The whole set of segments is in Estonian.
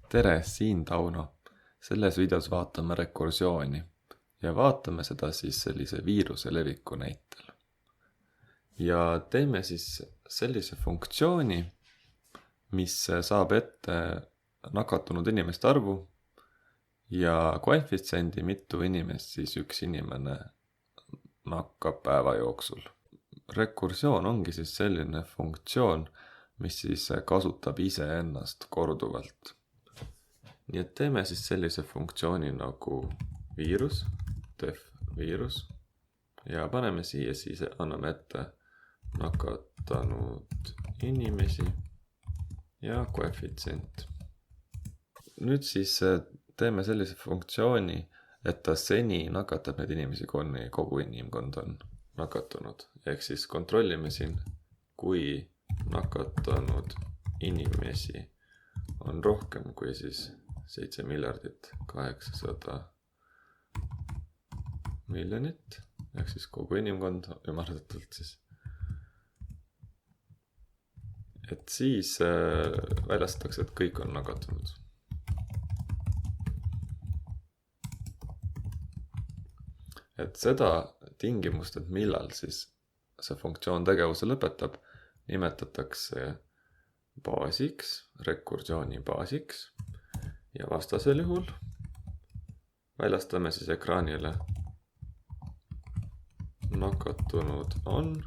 tere, siin Tauno. Selles videos vaatame rekursiooni ja vaatame seda siis sellise viiruse leviku näitel. Ja teeme siis sellise funktsiooni, mis saab ette nakatunud inimeste arvu ja koefitsiendi, mitu inimest siis üks inimene nakkab päeva jooksul. Rekursioon ongi siis selline funktsioon, mis siis kasutab iseennast korduvalt. Nii et teeme siis sellise funktsiooni nagu viirus, def viirus, ja paneme siia siis, anname ette nakatanud inimesi ja koefitsient. Nüüd siis teeme sellise funktsiooni, et ta seni nakatab neid inimesi, kui kogu inimkond on nakatunud. Ehk siis kontrollime siin, kui nakatanud inimesi on rohkem kui siis 7 800 000 000, ehk siis kogu inimkond ümardatult siis. Et siis väljastatakse, et kõik on nakatunud. Et seda tingimust, et millal siis see funktsioon tegevuse lõpetab, nimetatakse baasiks, rekursiooni baasiks, ja vastasel juhul väljastame siis ekraanile nakatunud on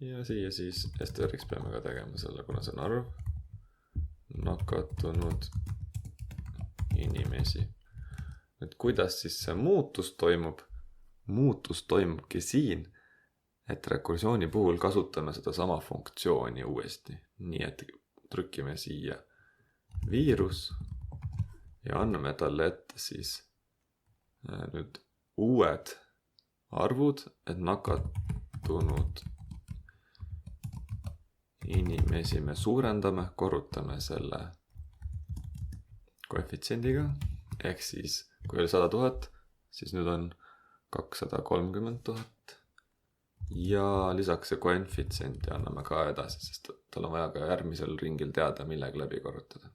ja siia siis STR-iks peame ka tegema selle, kuna see on arv nakatunud inimesi. Et kuidas siis see muutus toimub? Muutus toimubki siin, et rekursiooni puhul kasutame seda sama funktsiooni uuesti. Nii et trükime siia viirus ja anname talle ette siis nüüd uued arvud, et nakatunud inimesi me suurendame, korrutame selle koefitsiendiga, ehk siis kui oli 100 000, siis nüüd on 230 000 ja lisaks see koefitsiendi anname ka edasi, sest tal on vaja ka järgmisel ringil teada, millega läbi korrutada.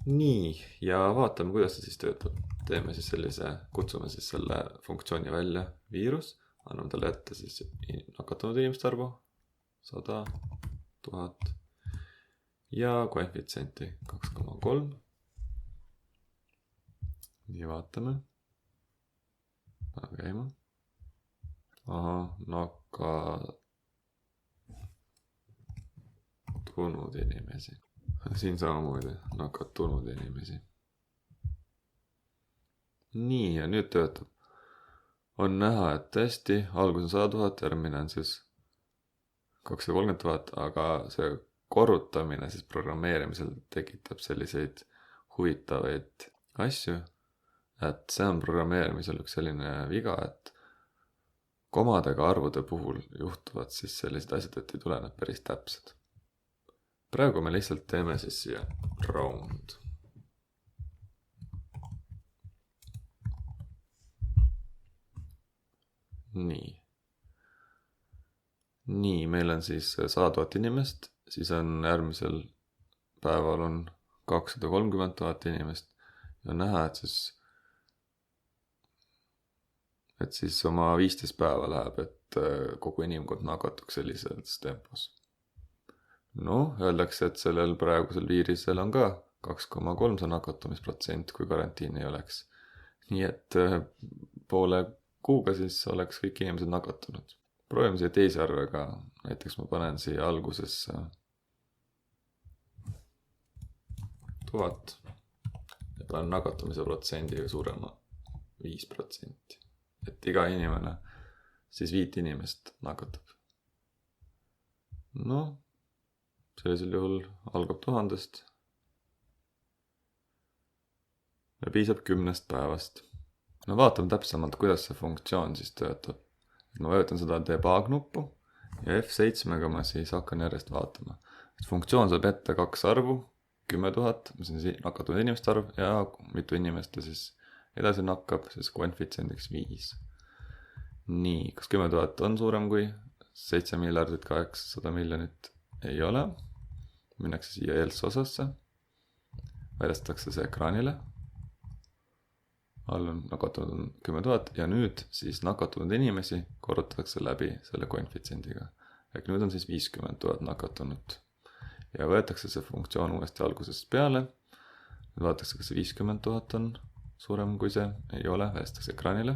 Nii, ja vaatame, kuidas see siis töötab. Teeme siis sellise, kutsume siis selle funktsiooni välja viirus, anname talle ette siis nakatunud inimeste arvu 100 000 ja koefitsienti 2,3. Nii vaatame. Paneme käima. Nakatunud inimesi. Siin samamoodi nakatunud inimesi. Nii, ja nüüd töötab. On näha, et tõesti, algus on 100 000, järgmine on siis 230 000, aga see korrutamine siis programmeerimisel tekitab selliseid huvitavaid asju, et see on programmeerimisel üks selline viga, et komadega arvude puhul juhtuvad siis sellised asjad, et ei tule nad päris täpsed. Praegu me lihtsalt teeme siis siia round. Nii, meil on siis 100 000 inimest, siis on järgmisel päeval on 230 000 inimest ja on näha, et siis oma 15 päeva läheb, et kogu inimkond nakatuks sellises tempos. Öeldakse, et sellel praegusel viirisel on ka 2,3 nakatumisprotsent, kui karantiin ei oleks. Nii et poole kuuga siis oleks kõik inimesed nakatunud. Proovime siia teise arvega, näiteks ma panen siia algusesse 1000 ja panen nakatumise protsendiga suurema 5%. Et iga inimene siis 5 inimest nakatab. Sellisel juhul algab 1000 ja piisab 10 päevast. Vaatame täpsemalt, kuidas see funktsioon siis töötab. Ma vajutan seda debug nuppu ja F7-ga ma siis hakkan järjest vaatama. Funktsioon saab ette 2 arvu, 10 000, mis on nakatunud inimeste arv ja mitu inimest siis edasi nakkab, siis koefitsiendiks 5. Nii, kas 10 000 on suurem kui 7 800 000 000? ei ole. Minnakse siia else osasse. Väljastatakse see ekraanile. All on nakatunud 10 000 ja nüüd siis nakatunud inimesi korrutatakse läbi selle koefitsiendiga. Ehk nüüd on siis 50 000 nakatunut. Ja võetakse see funktsioon uuesti algusest peale. Nüüd vaadatakse, kas see 50 000 on suurem kui see. Ei ole, väljastatakse ekraanile.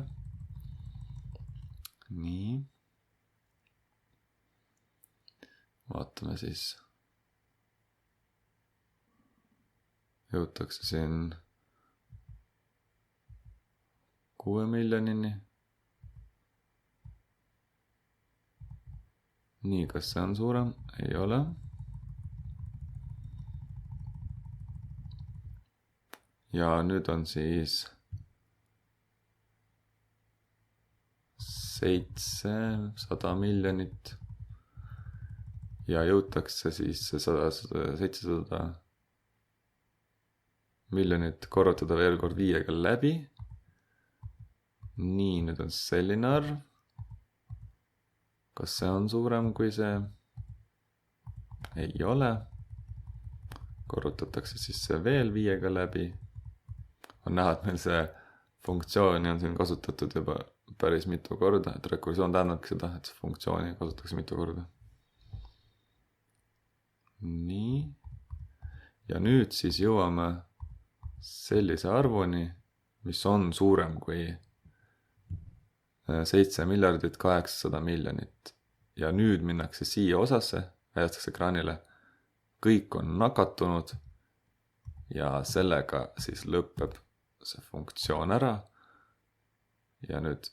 Nii. Vaatame siis. Jõutakse siin 6 miljonini. Nii, kas see on suurem? Ei ole. Ja nüüd on siis 700 miljonit. Ja jõutakse siis 700 miljonit korrutada veel kord 5-ga läbi. Nii, nüüd on selline arv. Kas see on suurem kui see? Ei ole. Korrutatakse siis see veel 5-ga läbi. On näha, et meil see funktsiooni on siin kasutatud juba päris mitu korda. Et rekursioon tähendabki seda, et see funktsiooni kasutatakse mitu korda. Nii. Ja nüüd siis jõuame sellise arvuni, mis on suurem kui 7 miljardit 800 miljonit. Ja nüüd minnakse siia osasse, väljastatakse ekraanile. Kõik on nakatunud ja sellega siis lõpeb see funktsioon ära. Ja nüüd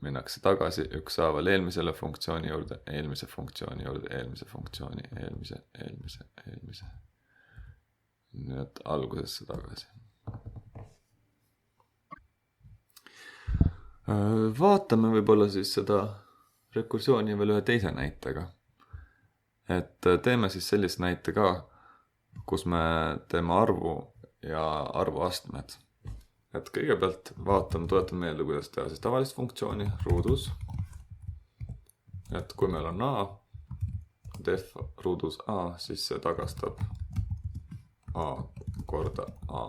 minnakse tagasi ükshaaval eelmisele funktsiooni juurde, eelmise funktsiooni juurde, eelmise funktsiooni, eelmise. Nüüd algusesse tagasi. Vaatame võib-olla siis seda rekursiooni veel ühe teise näitega. Et teeme siis sellist näite ka, kus me teeme arvu ja arvuastmed. Et kõigepealt vaatame, tuletame meelde, kuidas teha siis tavalist funktsiooni ruudus. Et kui meil on a, def ruudus a, siis see tagastab a korda a.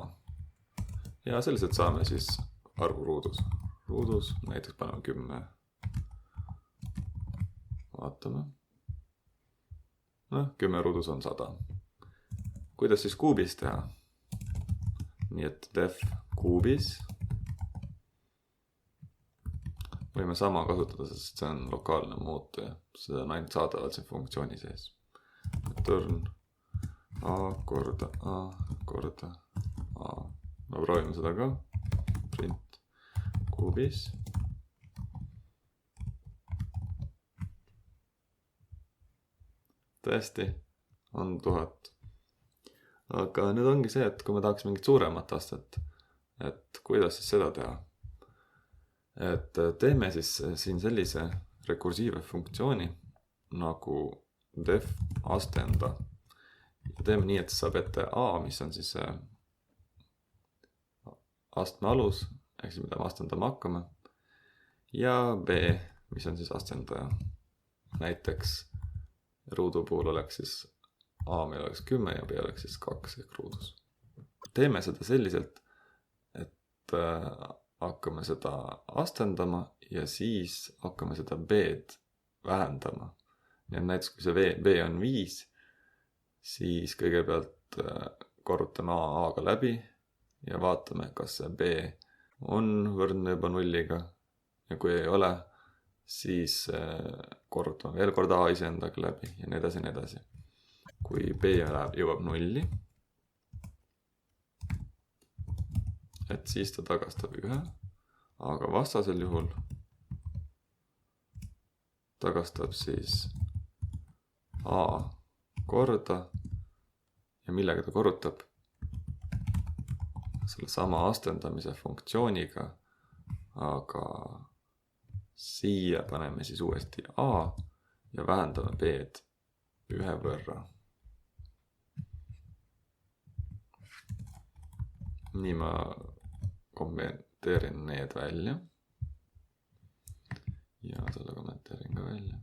Ja selliselt saame siis arvu ruudus. Ruudus, näiteks paneme 10. Vaatame. 10 ruudus on 100. Kuidas siis kuubis teha? Nii et def kuubis. Võime sama kasutada, sest see on lokaalne muutuja. Seda on ainult saadavalt siin funktsiooni sees. Return a korda a korda a. No proovime seda ka. Print kuubis. Tõesti, on 1000. Aga nüüd ongi see, et kui me tahaks mingit suuremat astet, et kuidas siis seda teha? Et teeme siis siin sellise rekursiive funktsiooni nagu def astenda. Ja teeme nii, et saab ette a, mis on siis astme alus, ehk siis mida me astendama hakkame, ja b, mis on siis astendaja. Näiteks ruudu puhul oleks siis a meil oleks 10 ja b oleks siis 2 ehk ruudus. Teeme seda selliselt, et hakkame seda astendama ja siis hakkame seda b-d vähendama. Ja näiteks kui see b on 5, siis kõigepealt korrutame a-ga läbi ja vaatame, kas see b on võrdne juba 0-ga ja kui ei ole, siis korrutame veel kord a iseendaga läbi ja nii edasi, nii edasi. Kui b jõuab 0, et siis ta tagastab 1, aga vastasel juhul tagastab siis a korda ja millega ta korrutab? Selle sama astendamise funktsiooniga, aga siia paneme siis uuesti a ja vähendame b-d 1 võrra. Nii ma kommenteerin need välja. Ja selle kommenteerin ka välja.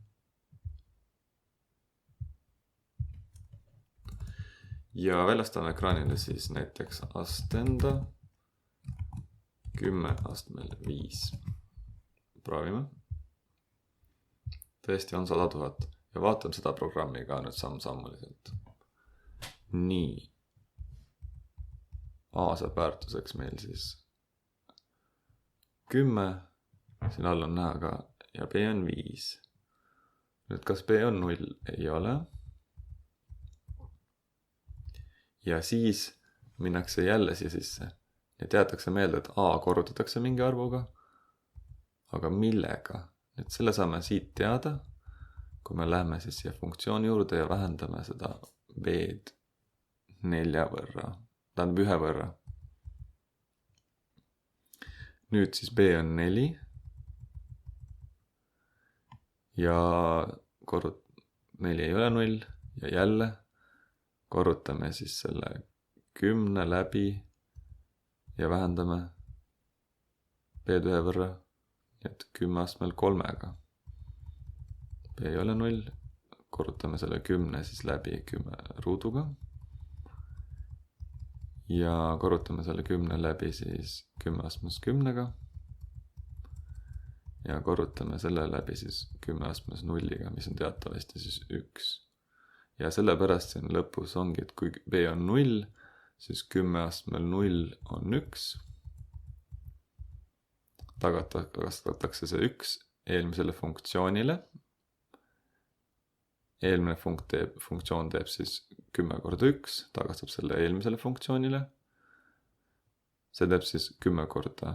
ja väljastame ekraanile siis näiteks astenda 10 astmel 5. Proovime. Tõesti on 100 000 ja vaatame seda programmi ka nüüd samm-sammuliselt. Nii. A saab väärtuseks meil siis 10, siin all on näha ka ja B on 5. Nüüd kas B on 0? Ei ole. Ja siis minnakse jälle siia sisse ja teatakse meelde, et A korrutatakse mingi arvuga, aga millega? Nüüd selle saame siit teada, kui me läheme siis siia funktsiooni juurde ja vähendame seda B-d 4 võrra, tähendab 1 võrra. Nüüd siis B on 4 ja 4 ei ole 0 ja jälle korrutame siis selle 10 läbi ja vähendame B-d 1 võrra, nii et 10 astmel 3-ga. B ei ole 0, korrutame selle 10 siis läbi 10 ruuduga ja korrutame selle 10 läbi siis 10 astmes 10-ga ja korrutame selle läbi siis 10 astmes 0-ga, mis on teatavasti siis 1. Ja sellepärast siin lõpus ongi, et kui B on 0, siis 10 astmel 0 on 1. Tagastatakse see 1 eelmisele funktsioonile. Eelmine funktsioon teeb siis 10 korda 1, tagastab selle eelmisele funktsioonile. See teeb siis 10 korda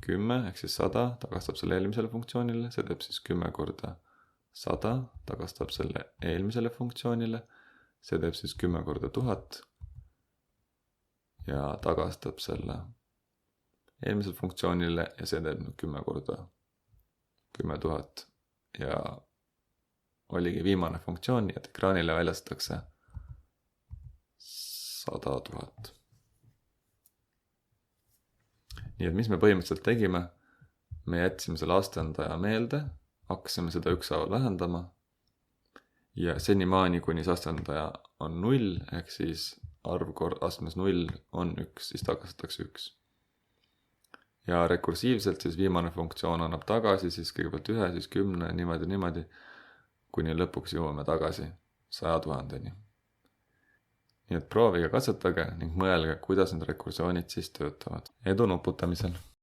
10, ehk siis 100, tagastab selle eelmisele funktsioonile. See teeb siis 10 korda 100, tagastab selle eelmisele funktsioonile. See teeb siis 10 korda 1000 ja tagastab selle eelmisele funktsioonile ja see teeb 10 korda 10 000 ja oligi viimane funktsioon, nii et ekraanile väljastatakse 100 000. Nii et mis me põhimõtteliselt tegime? Me jätsime selle astendaja meelde, hakkasime seda ükshaaval vähendama ja senimaani, kuni see astendaja on 0, ehk siis arv astmes 0 on 1, siis tagastatakse 1. Ja rekursiivselt siis viimane funktsioon annab tagasi, siis kõigepealt 1, siis 10, niimoodi, kuni lõpuks jõuame tagasi 100 000-ni. Nii et proovige, katsetage ning mõelge, kuidas need rekursioonid siis töötavad. Edu nuputamisel!